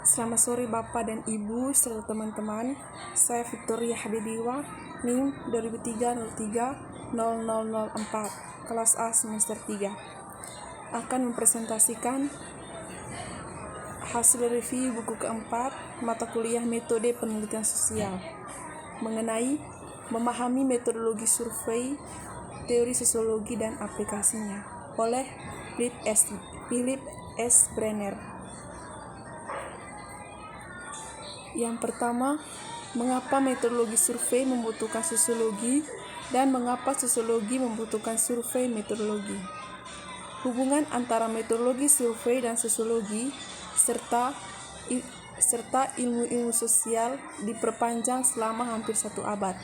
Selamat sore Bapak dan Ibu serta teman-teman. Saya Victoria Habibiwa, NIM 2003-03-0004, kelas A semester 3. Akan mempresentasikan hasil review buku keempat mata kuliah metode penelitian sosial mengenai memahami metodologi survei, teori sosiologi dan aplikasinya oleh Philip S. Brenner. Yang pertama, mengapa metodologi survei membutuhkan sosiologi dan mengapa sosiologi membutuhkan survei metodologi. Hubungan antara metodologi survei dan sosiologi serta ilmu-ilmu sosial diperpanjang selama hampir 1 abad.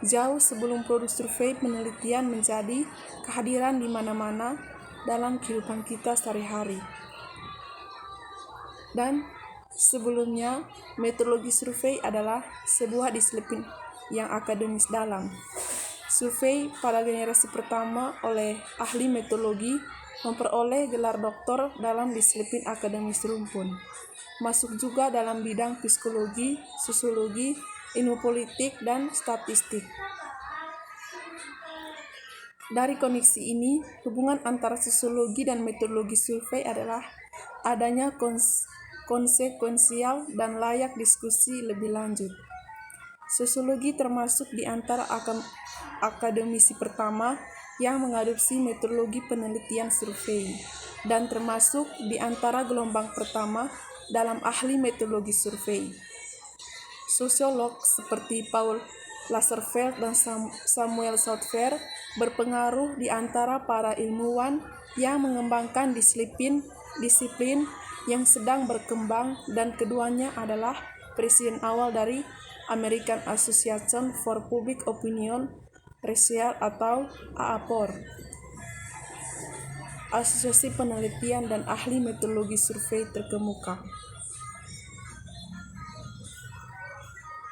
Jauh sebelum produk survei penelitian menjadi kehadiran di mana-mana dalam kehidupan kita sehari-hari. Dan sebelumnya, metodologi survei adalah sebuah disiplin yang akademis dalam. Survei pada generasi pertama oleh ahli metodologi memperoleh gelar doktor dalam disiplin akademis rumpun. Masuk juga dalam bidang psikologi, sosiologi, ilmu politik, dan statistik. Dari koneksi ini, hubungan antara sosiologi dan metodologi survei adalah adanya konsekuensial dan layak diskusi lebih lanjut. Sosiologi termasuk di antara akademisi pertama yang mengadopsi metodologi penelitian survei dan termasuk di antara gelombang pertama dalam ahli metodologi survei. Sosiolog seperti Paul Lazarsfeld dan Samuel Sautner berpengaruh di antara para ilmuwan yang mengembangkan disiplin yang sedang berkembang, dan keduanya adalah presiden awal dari American Association for Public Opinion Research atau AAPOR, asosiasi penelitian dan ahli metodologi survei terkemuka.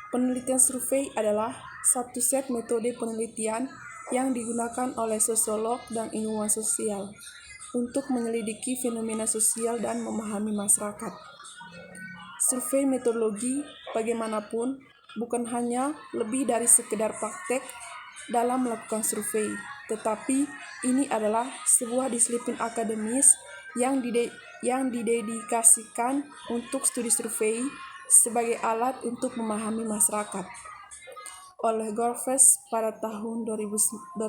Penelitian survei adalah satu set metode penelitian yang digunakan oleh sosiolog dan ilmuwan sosial untuk menyelidiki fenomena sosial dan memahami masyarakat. Survei metodologi, bagaimanapun, bukan hanya lebih dari sekedar praktek dalam melakukan survei, tetapi ini adalah sebuah disiplin akademis yang didedikasikan untuk studi survei sebagai alat untuk memahami masyarakat oleh Gorves pada tahun 2009.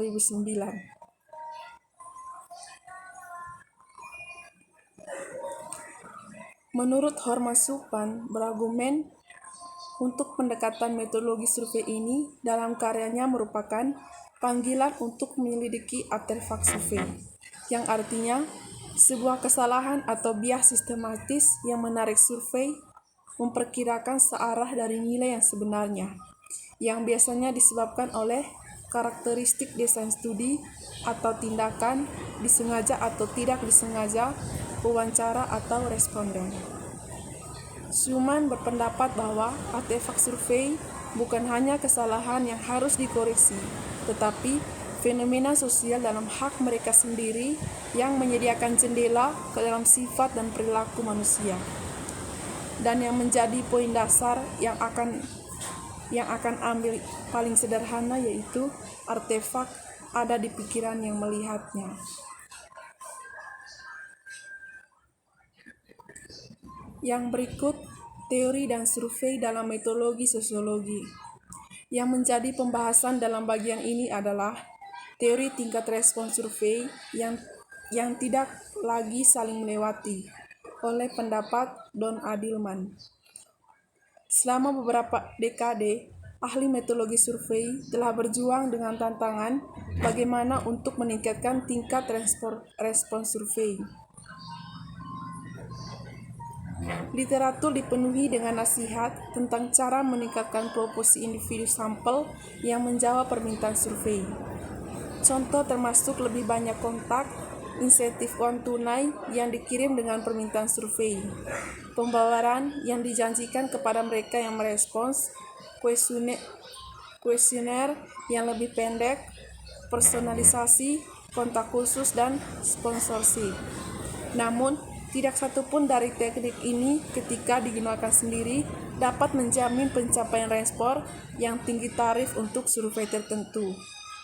Menurut Hormaz Suppan, berargumen untuk pendekatan metodologi survei ini dalam karyanya merupakan panggilan untuk menyelidiki artefak survei, yang artinya sebuah kesalahan atau bias sistematis yang menarik survei memperkirakan searah dari nilai yang sebenarnya, yang biasanya disebabkan oleh karakteristik desain studi atau tindakan disengaja atau tidak disengaja wawancara atau responden. Suppan berpendapat bahwa artefak survei bukan hanya kesalahan yang harus dikoreksi, tetapi fenomena sosial dalam hak mereka sendiri yang menyediakan jendela ke dalam sifat dan perilaku manusia. Dan yang menjadi poin dasar yang akan ambil paling sederhana, yaitu artefak ada di pikiran yang melihatnya. Yang berikut teori dan survei dalam metodologi sosiologi. Yang menjadi pembahasan dalam bagian ini adalah teori tingkat respons survei yang tidak lagi saling melewati oleh pendapat Don Adilman. Selama beberapa dekade, ahli metodologi survei telah berjuang dengan tantangan bagaimana untuk meningkatkan tingkat respons survei. Literatur dipenuhi dengan nasihat tentang cara meningkatkan proporsi individu sampel yang menjawab permintaan survei. Contoh termasuk lebih banyak kontak, insentif uang tunai yang dikirim dengan permintaan survei, pembayaran yang dijanjikan kepada mereka yang merespons, kuesioner yang lebih pendek, personalisasi, kontak khusus, dan sponsorship. Namun, Tidak satupun dari teknik ini ketika digunakan sendiri dapat menjamin pencapaian respon yang tinggi tarif untuk survei tertentu.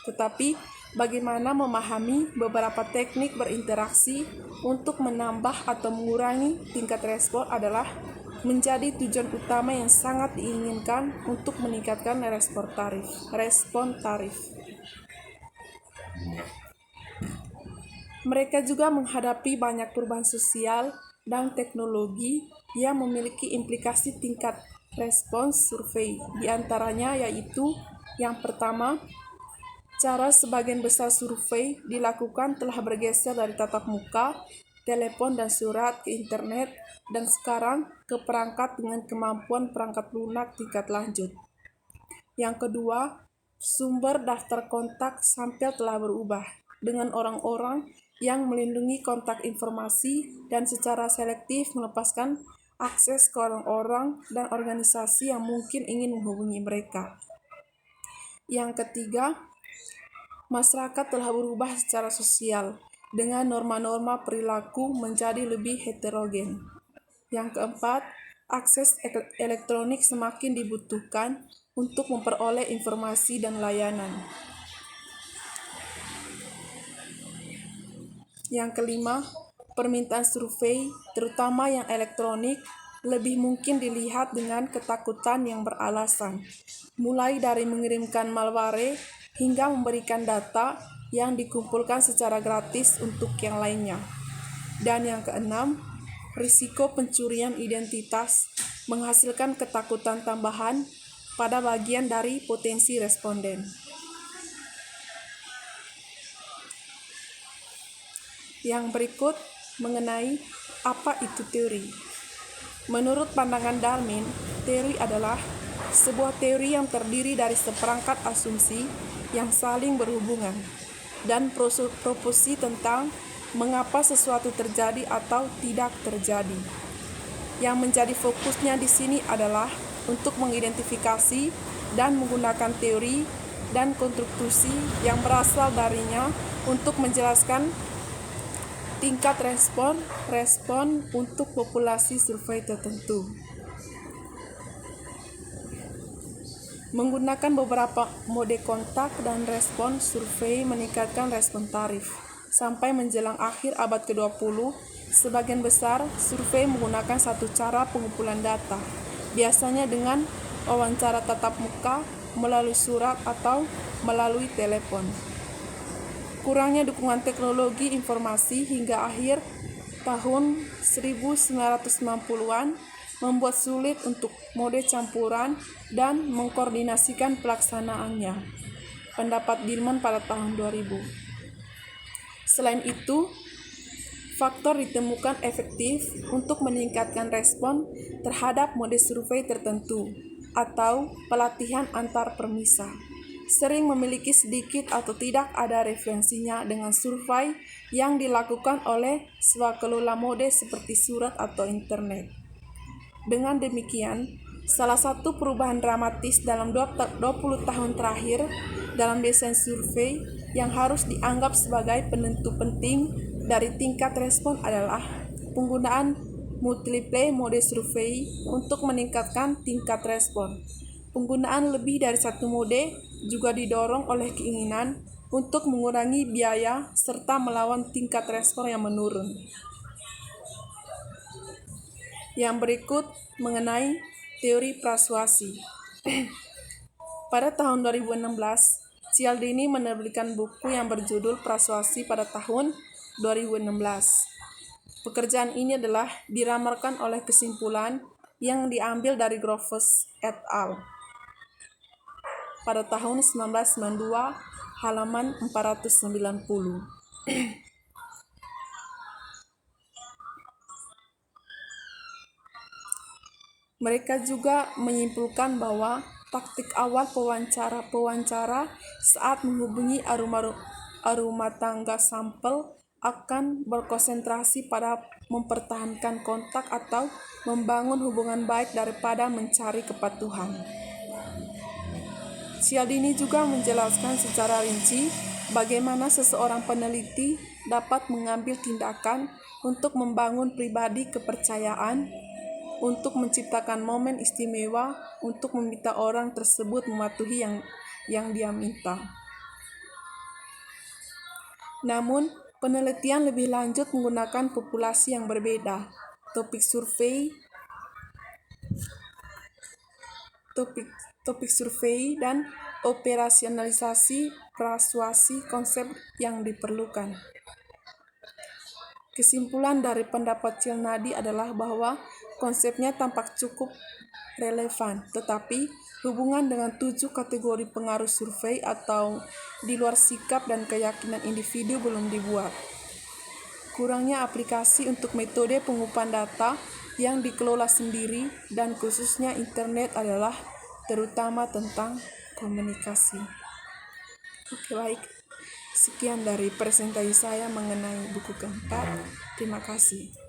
Tetapi, bagaimana memahami beberapa teknik berinteraksi untuk menambah atau mengurangi tingkat respon adalah menjadi tujuan utama yang sangat diinginkan untuk meningkatkan respon tarif. Mereka juga menghadapi banyak perubahan sosial dan teknologi yang memiliki implikasi tingkat respons survei. Di antaranya yaitu yang pertama, cara sebagian besar survei dilakukan telah bergeser dari tatap muka, telepon dan surat ke internet, dan sekarang ke perangkat dengan kemampuan perangkat lunak tingkat lanjut. Yang kedua, sumber daftar kontak sampel telah berubah dengan orang-orang yang melindungi kontak informasi dan secara selektif melepaskan akses ke orang-orang dan organisasi yang mungkin ingin menghubungi mereka. Yang ketiga, masyarakat telah berubah secara sosial dengan norma-norma perilaku menjadi lebih heterogen. Yang keempat, akses elektronik semakin dibutuhkan untuk memperoleh informasi dan layanan. Yang kelima, permintaan survei, terutama yang elektronik, lebih mungkin dilihat dengan ketakutan yang beralasan, mulai dari mengirimkan malware hingga memberikan data yang dikumpulkan secara gratis untuk yang lainnya. Dan yang keenam, risiko pencurian identitas menghasilkan ketakutan tambahan pada bagian dari potensi responden. Yang berikut mengenai apa itu teori. Menurut pandangan Darmin, teori adalah sebuah teori yang terdiri dari seperangkat asumsi yang saling berhubungan dan proporsi tentang mengapa sesuatu terjadi atau tidak terjadi. Yang menjadi fokusnya di sini adalah untuk mengidentifikasi dan menggunakan teori dan konstruksi yang berasal darinya untuk menjelaskan tingkat respon untuk populasi survei tertentu. Menggunakan beberapa mode kontak dan respon survei meningkatkan respon tarif. Sampai menjelang akhir abad ke-20, sebagian besar survei menggunakan satu cara pengumpulan data, biasanya dengan wawancara tatap muka, melalui surat, atau melalui telepon. Kurangnya dukungan teknologi informasi hingga akhir tahun 1990-an membuat sulit untuk mode campuran dan mengkoordinasikan pelaksanaannya. Pendapat Dillman pada tahun 2000. Selain itu, faktor ditemukan efektif untuk meningkatkan respon terhadap mode survei tertentu atau pelatihan antar permisa sering memiliki sedikit atau tidak ada referensinya dengan survei yang dilakukan oleh swakelola mode seperti surat atau internet. Dengan demikian, salah satu perubahan dramatis dalam 20 tahun terakhir dalam desain survei yang harus dianggap sebagai penentu penting dari tingkat respon adalah penggunaan multiple mode survei untuk meningkatkan tingkat respon. Penggunaan lebih dari satu mode juga didorong oleh keinginan untuk mengurangi biaya serta melawan tingkat respon yang menurun. Yang berikut mengenai teori persuasi. Pada tahun 2016, Cialdini menerbitkan buku yang berjudul Persuasi pada tahun 2016. Pekerjaan ini adalah diramalkan oleh kesimpulan yang diambil dari Groves et al. Pada tahun 1992, halaman 490. Mereka juga menyimpulkan bahwa taktik awal pewawancara saat menghubungi rumah tangga sampel akan berkonsentrasi pada mempertahankan kontak atau membangun hubungan baik daripada mencari kepatuhan. Cialdini juga menjelaskan secara rinci bagaimana seseorang peneliti dapat mengambil tindakan untuk membangun pribadi kepercayaan, untuk menciptakan momen istimewa, untuk meminta orang tersebut mematuhi yang dia minta. Namun, penelitian lebih lanjut menggunakan populasi yang berbeda. Topik survei dan operasionalisasi persuasi konsep yang diperlukan. Kesimpulan dari pendapat Cialnadi adalah bahwa konsepnya tampak cukup relevan, tetapi hubungan dengan 7 kategori pengaruh survei atau di luar sikap dan keyakinan individu belum dibuat. Kurangnya aplikasi untuk metode pengumpulkan data yang dikelola sendiri dan khususnya internet adalah terutama tentang komunikasi. Oke, baik. Sekian dari presentasi saya mengenai buku keempat. Terima kasih.